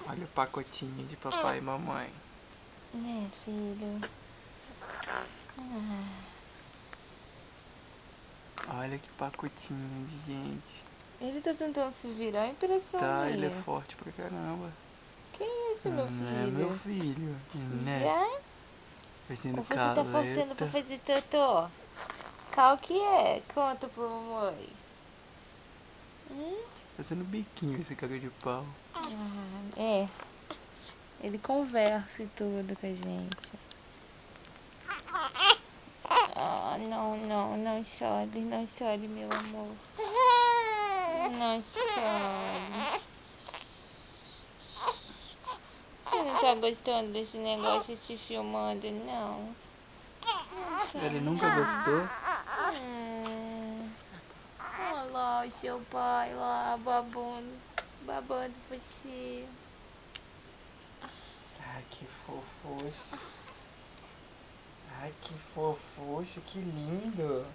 Olha o pacotinho de papai e mamãe. Né, filho? Olha que pacotinho de gente. Ele tá tentando se virar, impressão Tá, minha. ele é forte pra caramba. Que isso, meu Não filho? é meu filho, né? Já? Fazendo Ou você tá forçando pra caleta. fazer totó? Qual que é? Conta pra mamãe. Fazendo biquinho esse cara de pau. É. Ele conversa e tudo com a gente. Não chore, não chore, meu amor. Não chore. Você não tá gostando desse negócio se filmando, não? Ele nunca gostou? Olha lá o seu pai lá, babando você. Ai, que fofuxo. Ai, que fofuxo, que lindo.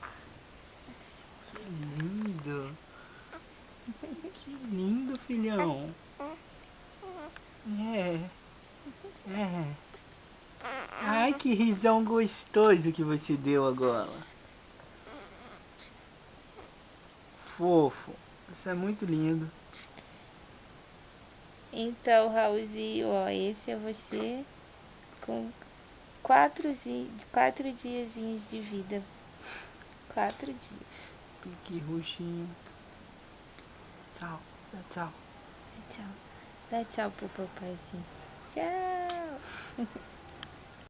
Que lindo. Que lindo, filhão. É. Ai, que risão gostoso que você deu agora. Fofo. Isso é muito lindo. Então, Raulzinho, ó, esse é você com 4 diazinhos de vida. 4 dias. Pique roxinho. Tchau. Dá tchau. Tchau. Dá tchau pro papaizinho. Tchau.